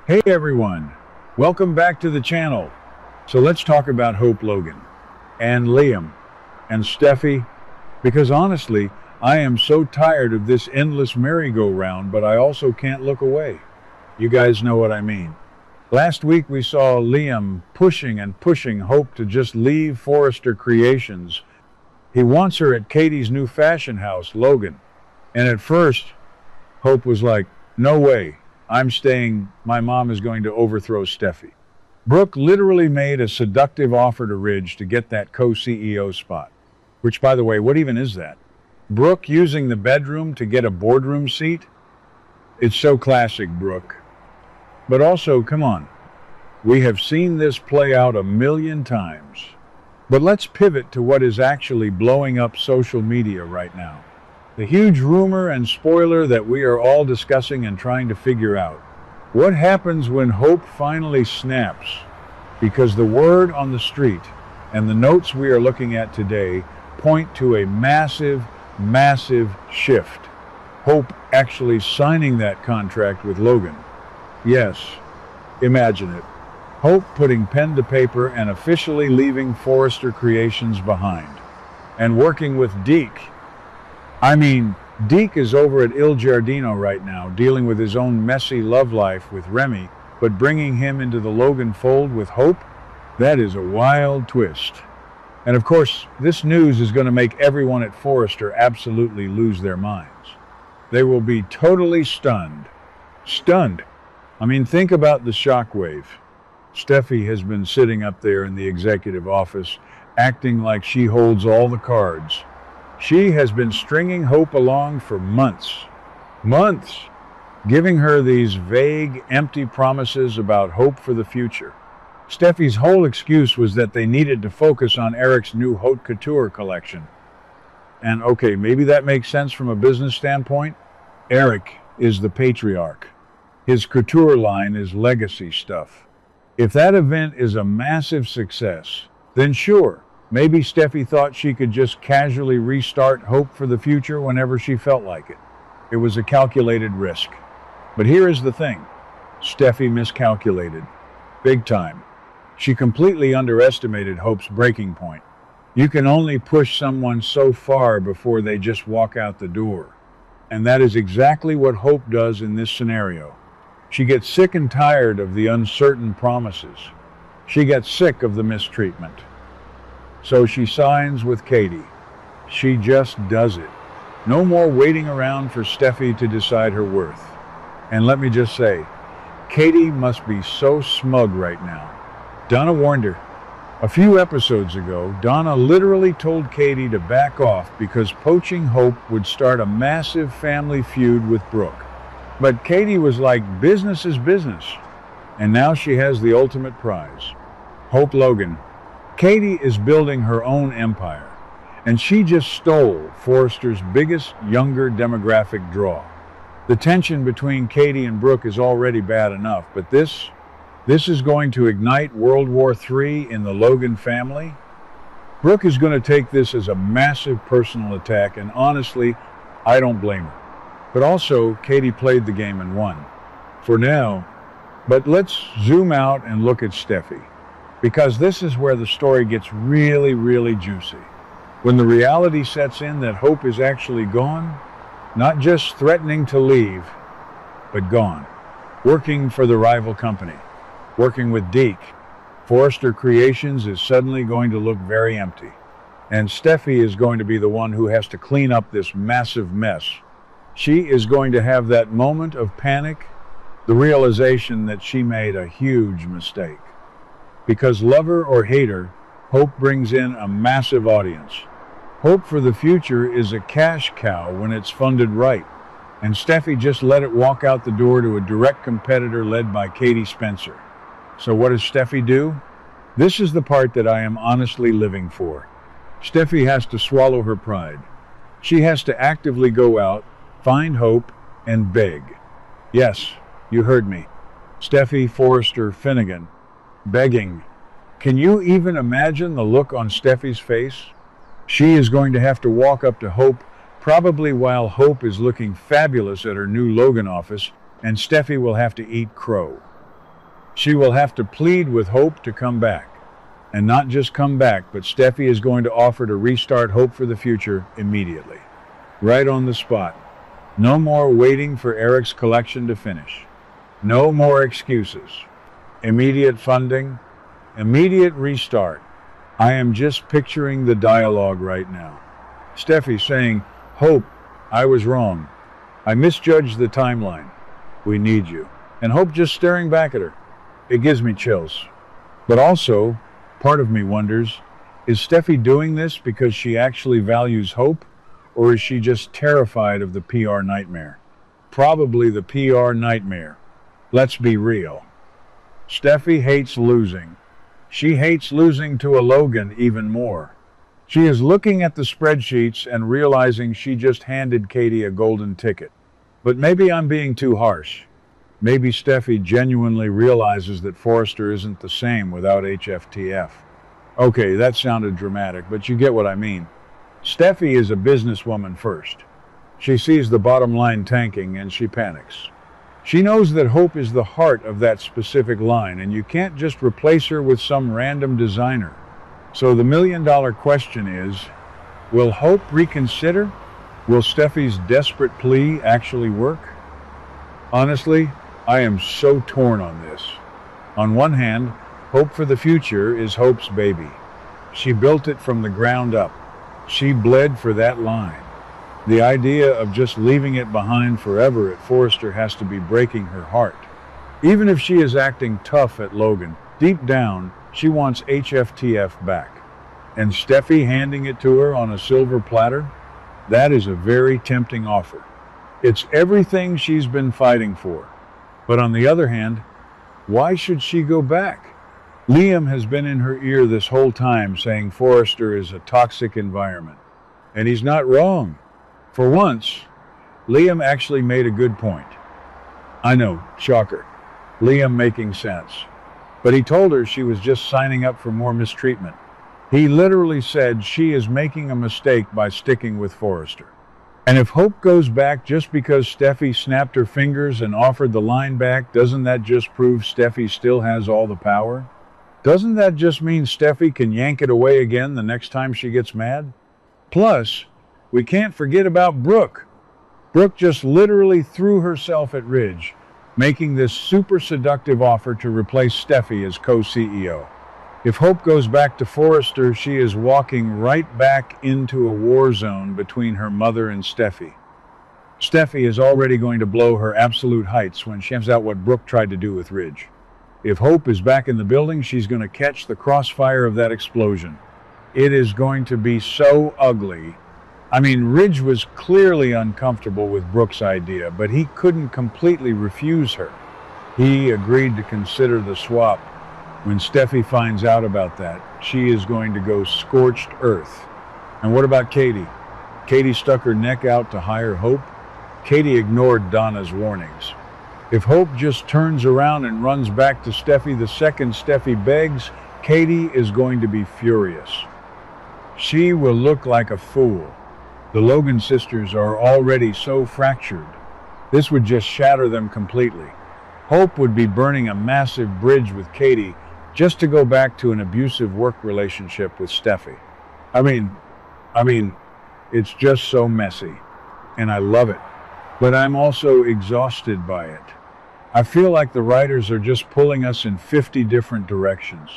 Hey everyone, welcome back to the channel. So let's talk about Hope Logan and Liam and Steffy, because honestly, I am so tired of this endless merry-go-round, but I also can't look away. You guys know what I mean. Last week we saw Liam pushing and pushing Hope to just leave Forrester Creations. He wants her at Katie's new fashion house, Logan. And at first, Hope was like, no way. I'm staying. My mom is going to overthrow Steffy. Brooke literally made a seductive offer to Ridge to get that co-CEO spot. Which, by the way, what even is that? Brooke using the bedroom to get a boardroom seat? It's so classic, Brooke. But also, come on. We have seen this play out a million times. But let's pivot to what is actually blowing up social media right now. The huge rumor and spoiler that we are all discussing and trying to figure out. What happens when Hope finally snaps? Because the word on the street and the notes we are looking at today point to a massive, massive shift. Hope actually signing that contract with Logan. Yes, imagine it. Hope putting pen to paper and officially leaving Forrester Creations behind. And working with Deke. Deke is over at Il Giardino right now, dealing with his own messy love life with Remy, but bringing him into the Logan fold with Hope? That is a wild twist. And of course, this news is going to make everyone at Forrester absolutely lose their minds. They will be totally stunned. Stunned. Think about the shockwave. Steffi has been sitting up there in the executive office, acting like she holds all the cards. She has been stringing Hope along for months. Months! Giving her these vague, empty promises about hope for the future. Steffi's whole excuse was that they needed to focus on Eric's new haute couture collection. And okay, maybe that makes sense from a business standpoint. Eric is the patriarch. His couture line is legacy stuff. If that event is a massive success, then sure. Maybe Steffi thought she could just casually restart Hope for the future whenever she felt like it. It was a calculated risk. But here is the thing. Steffi miscalculated. Big time. She completely underestimated Hope's breaking point. You can only push someone so far before they just walk out the door. And that is exactly what Hope does in this scenario. She gets sick and tired of the uncertain promises. She gets sick of the mistreatment. So she signs with Katie. She just does it. No more waiting around for Steffi to decide her worth. And let me just say, Katie must be so smug right now. Donna warned her. A few episodes ago, Donna literally told Katie to back off because poaching Hope would start a massive family feud with Brooke. But Katie was like, business is business. And now she has the ultimate prize. Hope Logan. Katie is building her own empire, and she just stole Forrester's biggest younger demographic draw. The tension between Katie and Brooke is already bad enough, but this is going to ignite World War III in the Logan family. Brooke is going to take this as a massive personal attack, and honestly, I don't blame her. But also, Katie played the game and won. For now. But let's zoom out and look at Steffi. Because this is where the story gets really, really juicy. When the reality sets in that Hope is actually gone, not just threatening to leave, but gone. Working for the rival company. Working with Deke. Forrester Creations is suddenly going to look very empty. And Steffi is going to be the one who has to clean up this massive mess. She is going to have that moment of panic, the realization that she made a huge mistake. Because lover or hater, Hope brings in a massive audience. Hope for the future is a cash cow when it's funded right. And Steffi just let it walk out the door to a direct competitor led by Katie Spencer. So what does Steffi do? This is the part that I am honestly living for. Steffi has to swallow her pride. She has to actively go out, find Hope, and beg. Yes, you heard me. Steffi Forrester Finnegan. Begging. Can you even imagine the look on Steffi's face? She is going to have to walk up to Hope, probably while Hope is looking fabulous at her new Logan office, and Steffi will have to eat crow. She will have to plead with Hope to come back. And not just come back, but Steffi is going to offer to restart Hope for the future immediately. Right on the spot. No more waiting for Eric's collection to finish. No more excuses. Immediate funding. Immediate restart. I am just picturing the dialogue right now. Steffi saying, Hope, I was wrong. I misjudged the timeline. We need you. And Hope just staring back at her. It gives me chills. But also, part of me wonders, is Steffi doing this because she actually values Hope, or is she just terrified of the PR nightmare? Probably the PR nightmare. Let's be real. Steffi hates losing. She hates losing to a Logan even more. She is looking at the spreadsheets and realizing she just handed Katie a golden ticket. But maybe I'm being too harsh. Maybe Steffi genuinely realizes that Forrester isn't the same without HFTF. Okay, that sounded dramatic, but you get what I mean. Steffi is a businesswoman first. She sees the bottom line tanking and she panics. She knows that Hope is the heart of that specific line, and you can't just replace her with some random designer. So the million-dollar question is, will Hope reconsider? Will Steffi's desperate plea actually work? Honestly, I am so torn on this. On one hand, Hope for the future is Hope's baby. She built it from the ground up. She bled for that line. The idea of just leaving it behind forever at Forrester has to be breaking her heart. Even if she is acting tough at Logan, deep down, she wants HFTF back. And Steffi handing it to her on a silver platter? That is a very tempting offer. It's everything she's been fighting for. But on the other hand, why should she go back? Liam has been in her ear this whole time saying Forrester is a toxic environment. And he's not wrong. For once, Liam actually made a good point. I know, shocker. Liam making sense. But he told her she was just signing up for more mistreatment. He literally said she is making a mistake by sticking with Forrester. And if Hope goes back just because Steffi snapped her fingers and offered the line back, doesn't that just prove Steffi still has all the power? Doesn't that just mean Steffi can yank it away again the next time she gets mad? Plus, we can't forget about Brooke. Brooke just literally threw herself at Ridge, making this super seductive offer to replace Steffi as co-CEO. If Hope goes back to Forrester, she is walking right back into a war zone between her mother and Steffi. Steffi is already going to blow her absolute heights when she finds out what Brooke tried to do with Ridge. If Hope is back in the building, she's going to catch the crossfire of that explosion. It is going to be so ugly. I mean, Ridge was clearly uncomfortable with Brooke's idea, but he couldn't completely refuse her. He agreed to consider the swap. When Steffi finds out about that, she is going to go scorched earth. And what about Katie? Katie stuck her neck out to hire Hope. Katie ignored Donna's warnings. If Hope just turns around and runs back to Steffi the second Steffi begs, Katie is going to be furious. She will look like a fool. The Logan sisters are already so fractured. This would just shatter them completely. Hope would be burning a massive bridge with Katie just to go back to an abusive work relationship with Steffi. I mean, it's just so messy, and I love it. But I'm also exhausted by it. I feel like the writers are just pulling us in 50 different directions.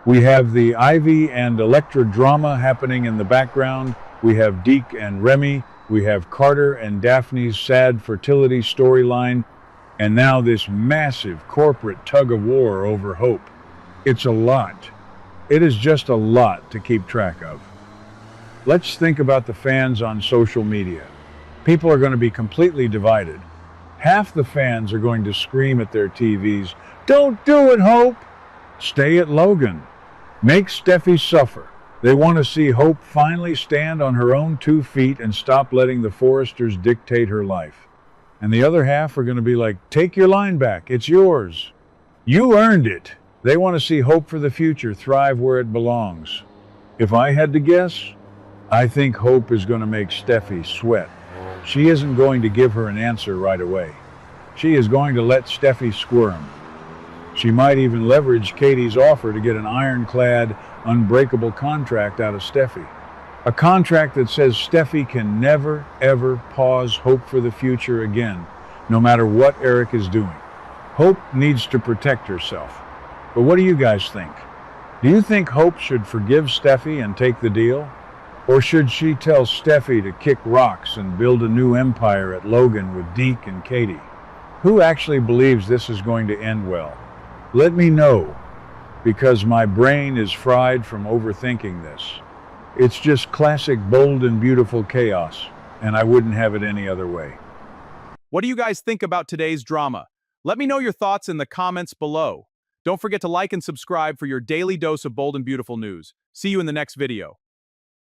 We have the Ivy and Electra drama happening in the background. We have Deke and Remy. We have Carter and Daphne's sad fertility storyline. And now this massive corporate tug-of-war over Hope. It's a lot. It is just a lot to keep track of. Let's think about the fans on social media. People are going to be completely divided. Half the fans are going to scream at their TVs, "Don't do it, Hope!" Stay at Logan. Make Steffi suffer. They want to see Hope finally stand on her own 2 feet and stop letting the Forresters dictate her life. And the other half are going to be like, "Take your line back. It's yours. You earned it." They want to see Hope for the future thrive where it belongs. If I had to guess, I think Hope is going to make Steffi sweat. She isn't going to give her an answer right away. She is going to let Steffi squirm. She might even leverage Katie's offer to get an ironclad, unbreakable contract out of Steffi. A contract that says Steffi can never, ever pause hope for the future again, no matter what Eric is doing. Hope needs to protect herself. But what do you guys think? Do you think Hope should forgive Steffi and take the deal? Or should she tell Steffi to kick rocks and build a new empire at Logan with Deke and Katie? Who actually believes this is going to end well? Let me know, because my brain is fried from overthinking this. It's just classic bold and beautiful chaos, and I wouldn't have it any other way. What do you guys think about today's drama? Let me know your thoughts in the comments below. Don't forget to like and subscribe for your daily dose of bold and beautiful news. See you in the next video.